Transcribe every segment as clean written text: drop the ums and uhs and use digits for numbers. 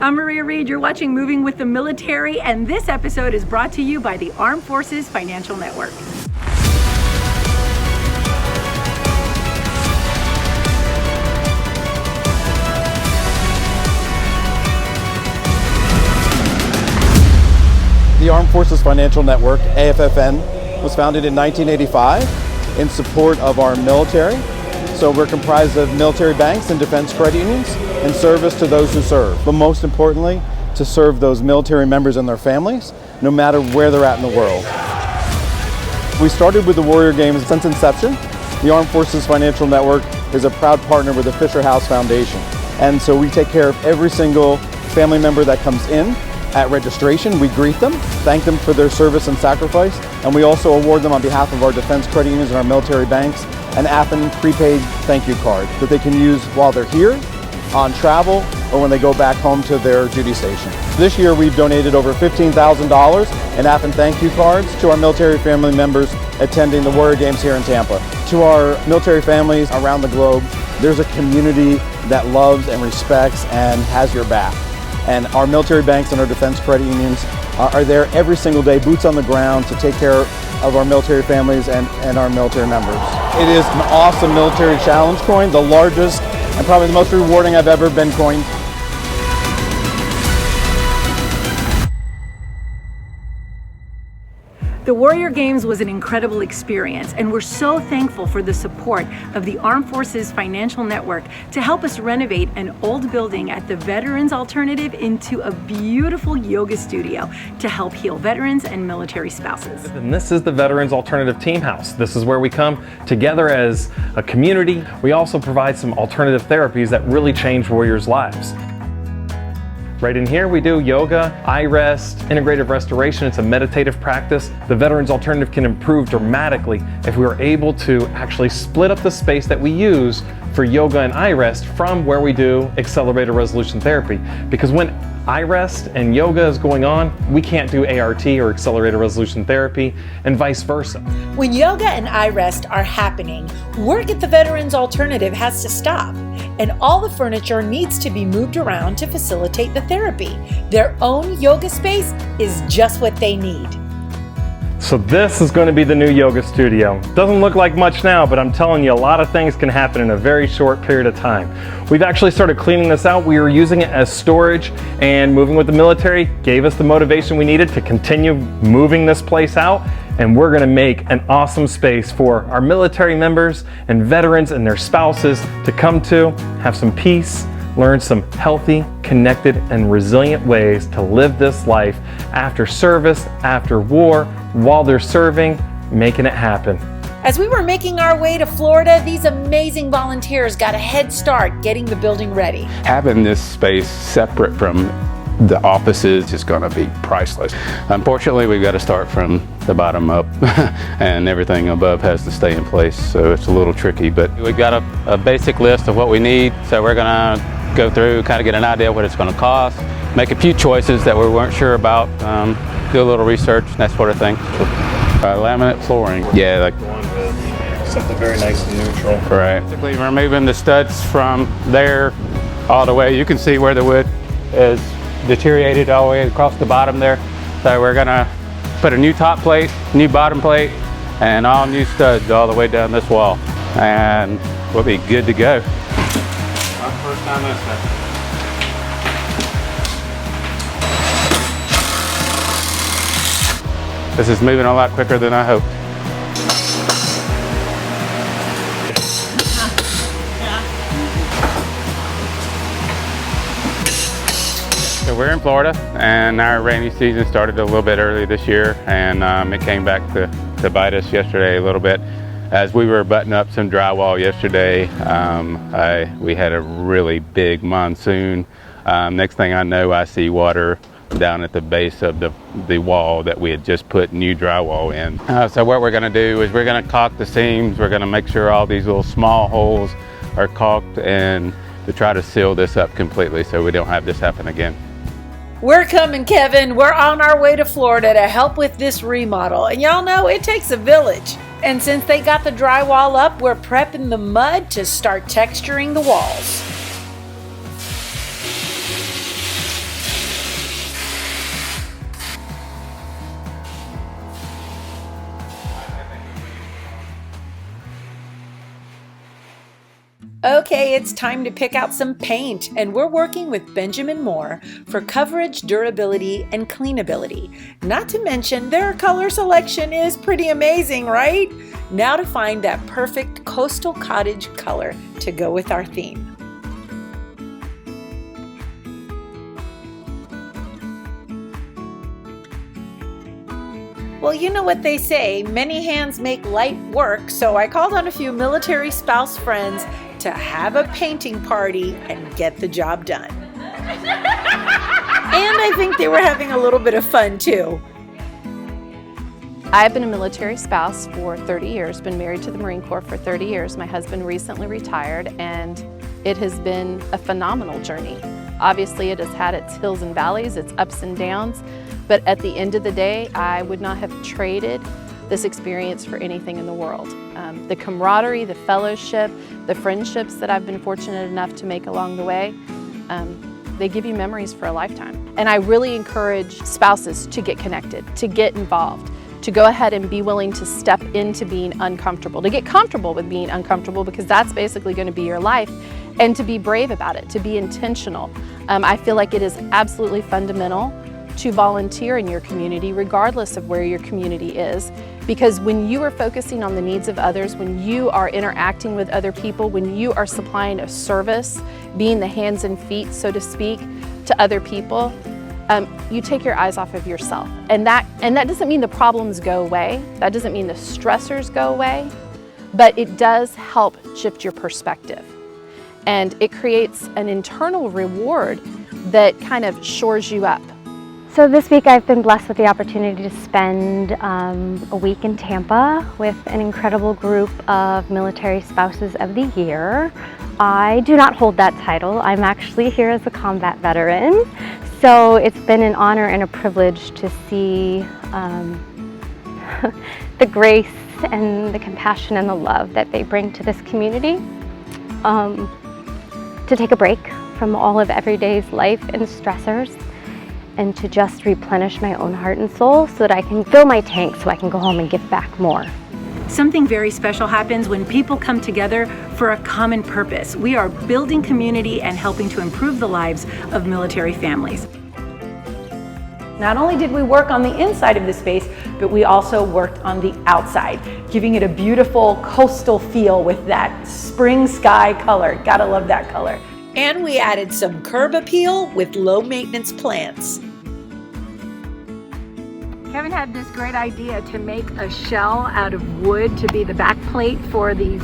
I'm Maria Reed. You're watching Moving with the Military, and this episode is brought to you by the Armed Forces Financial Network. The Armed Forces Financial Network, AFFN, was founded in 1985 in support of our military. So we're comprised of military banks and defense credit unions and service to those who serve. But most importantly, to serve those military members and their families, no matter where they're at in the world. We started with the Warrior Games since inception. The Armed Forces Financial Network is a proud partner with the Fisher House Foundation. And so we take care of every single family member that comes in. At registration, we greet them, thank them for their service and sacrifice, and we also award them on behalf of our defense credit unions and our military banks an AFFN prepaid thank you card that they can use while they're here, on travel, or when they go back home to their duty station. This year we've donated over $15,000 in AFFN thank you cards to our military family members attending the Warrior Games here in Tampa. To our military families around the globe, there's a community that loves and respects and has your back. And our military banks and our defense credit unions are there every single day, boots on the ground, to take care of our military families and our military members. It is an awesome military challenge coin, the largest and probably the most rewarding I've ever been coined. The Warrior Games was an incredible experience, and we're so thankful for the support of the Armed Forces Financial Network to help us renovate an old building at the Veterans Alternative into a beautiful yoga studio to help heal veterans and military spouses. And this is the Veterans Alternative Team House. This is where we come together as a community. We also provide some alternative therapies that really change warriors' lives. Right in here we do yoga, eye rest, integrative restoration. It's a meditative practice. The Veterans Alternative can improve dramatically if we are able to actually split up the space that we use for yoga and eye rest from where we do accelerated resolution therapy. Because when eye rest and yoga is going on, we can't do ART or accelerated resolution therapy, and vice versa. When yoga and eye rest are happening, work at the Veterans Alternative has to stop, and all the furniture needs to be moved around to facilitate the therapy. Their own yoga space is just what they need. So this is going to be the new yoga studio. Doesn't look like much now, but I'm telling you, a lot of things can happen in a very short period of time. We've actually started cleaning this out. We were using it as storage, and moving with the military gave us the motivation we needed to continue moving this place out. And we're going to make an awesome space for our military members and veterans and their spouses to come to, have some peace, learn some healthy, connected, and resilient ways to live this life after service, after war, while they're serving, making it happen. As we were making our way to Florida, these amazing volunteers got a head start getting the building ready. Having this space separate from the offices is going to be priceless. Unfortunately, we've got to start from the bottom up and everything above has to stay in place, so it's a little tricky, but we've got a basic list of what we need, so we're going to go through, kind of get an idea of what it's going to cost, make a few choices that we weren't sure about, do a little research, that sort of thing. Laminate flooring. Yeah, like Going with something very nice and neutral. right. Basically, removing the studs from there all the way. You can see where the wood is deteriorated all the way across the bottom there. So we're gonna put a new top plate, new bottom plate, and all new studs all the way down this wall. And we'll be good to go. My first time listening. This is moving a lot quicker than I hoped. So we're in Florida, and our rainy season started a little bit early this year, and it came back to bite us yesterday a little bit. As we were butting up some drywall yesterday, we had a really big monsoon. Next thing I know, I see water down at the base of the wall that we had just put new drywall in. So what we're gonna do is we're gonna caulk the seams. We're gonna make sure all these little small holes are caulked, and to try to seal this up completely so we don't have this happen again. We're coming, Kevin. We're on our way to Florida to help with this remodel. And y'all know it takes a village. And since they got the drywall up, we're prepping the mud to start texturing the walls. Okay, it's time to pick out some paint, and we're working with Benjamin Moore for coverage, durability, and cleanability. Not to mention, their color selection is pretty amazing, right? Now to find that perfect coastal cottage color to go with our theme. Well, you know what they say, many hands make light work, so I called on a few military spouse friends to have a painting party and get the job done. And I think they were having a little bit of fun too. I've been a military spouse for 30 years, been married to the Marine Corps for 30 years. My husband recently retired, and it has been a phenomenal journey. Obviously, it has had its hills and valleys, its ups and downs, but at the end of the day, I would not have traded this experience for anything in the world. The camaraderie, the fellowship, the friendships that I've been fortunate enough to make along the way, they give you memories for a lifetime. And I really encourage spouses to get connected, to get involved, to go ahead and be willing to step into being uncomfortable, to get comfortable with being uncomfortable, because that's basically going to be your life, and to be brave about it, to be intentional. I feel like it is absolutely fundamental to volunteer in your community, regardless of where your community is, because when you are focusing on the needs of others, when you are interacting with other people, when you are supplying a service, being the hands and feet, so to speak, to other people, you take your eyes off of yourself. And that doesn't mean the problems go away, that doesn't mean the stressors go away, but it does help shift your perspective. And it creates an internal reward that kind of shores you up. So this week I've been blessed with the opportunity to spend a week in Tampa with an incredible group of military spouses of the year. I do not hold that title. I'm actually here as a combat veteran. So it's been an honor and a privilege to see the grace and the compassion and the love that they bring to this community. To take a break from all of everyday's life and stressors, and to just replenish my own heart and soul so that I can fill my tank so I can go home and give back more. Something very special happens when people come together for a common purpose. We are building community and helping to improve the lives of military families. Not only did we work on the inside of the space, but we also worked on the outside, giving it a beautiful coastal feel with that spring sky color. Gotta love that color. And we added some curb appeal with low maintenance plants. Kevin had this great idea to make a shell out of wood to be the back plate for these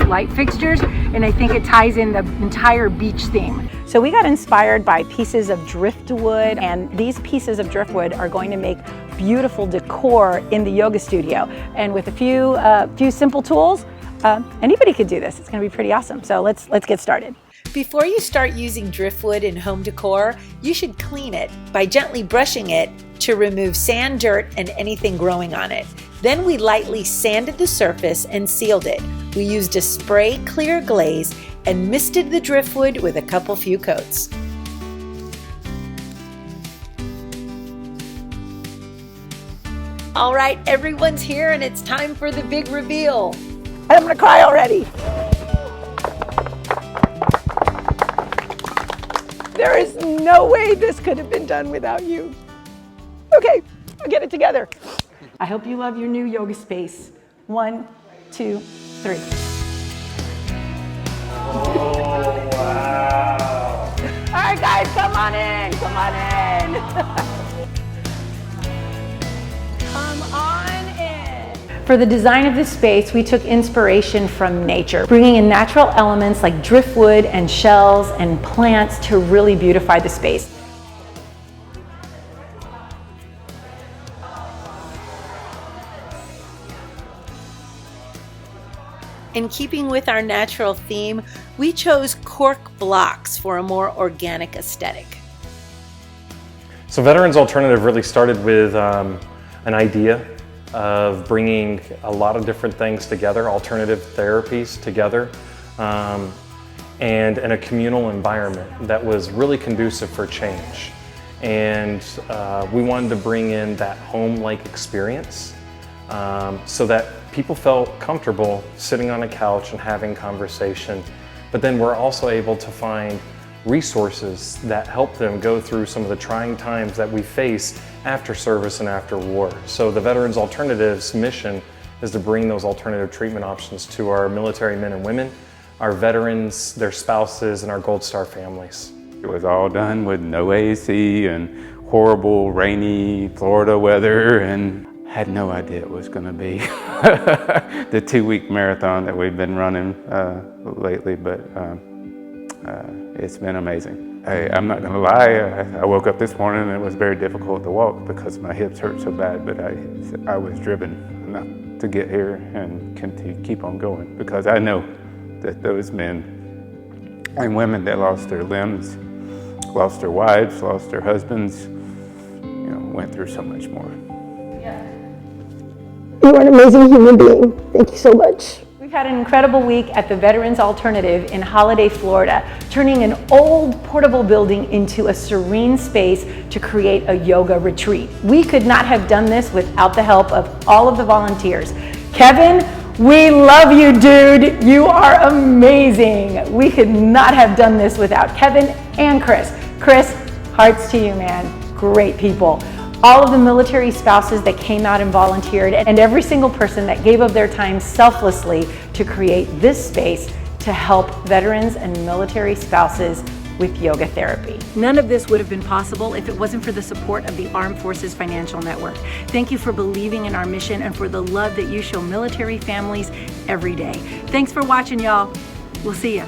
light fixtures, and I think it ties in the entire beach theme. So we got inspired by pieces of driftwood, and these pieces of driftwood are going to make beautiful decor in the yoga studio. And with a few simple tools, anybody could do this. It's going to be pretty awesome. So let's get started. Before you start using driftwood in home decor, you should clean it by gently brushing it to remove sand, dirt, and anything growing on it. Then we lightly sanded the surface and sealed it. We used a spray clear glaze and misted the driftwood with a few coats. All right, everyone's here and it's time for the big reveal. I'm gonna cry already. There is no way this could have been done without you. Okay, I'll get it together. I hope you love your new yoga space. 1, 2, 3. Oh, wow. All right, guys, come on in, come on in. Come on in. For the design of this space, we took inspiration from nature, bringing in natural elements like driftwood and shells and plants to really beautify the space. In keeping with our natural theme, we chose cork blocks for a more organic aesthetic. So Veterans Alternative really started with an idea of bringing a lot of different things together, alternative therapies together, and in a communal environment that was really conducive for change. And we wanted to bring in that home-like experience so that people felt comfortable sitting on a couch and having conversation but then we're also able to find resources that help them go through some of the trying times that we face after service and after war. So the Veterans Alternative's mission is to bring those alternative treatment options to our military men and women, our veterans, their spouses, and our Gold Star families. It was all done with no AC and horrible rainy Florida weather, and had no idea it was going to be the 2-week marathon that we've been running lately, but it's been amazing. I'm not going to lie, I woke up this morning and it was very difficult to walk because my hips hurt so bad, but I was driven enough to get here and to keep on going, because I know that those men and women that lost their limbs, lost their wives, lost their husbands, went through so much more. You are an amazing human being. Thank you so much. We've had an incredible week at the Veterans Alternative in Holiday, Florida, turning an old portable building into a serene space to create a yoga retreat. We could not have done this without the help of all of the volunteers. Kevin, we love you, dude. You are amazing. We could not have done this without Kevin and Chris. Chris, hearts to you, man. Great people. All of the military spouses that came out and volunteered, and every single person that gave of their time selflessly to create this space to help veterans and military spouses with yoga therapy. None of this would have been possible if it wasn't for the support of the Armed Forces Financial Network. Thank you for believing in our mission and for the love that you show military families every day. Thanks for watching, y'all. We'll see ya.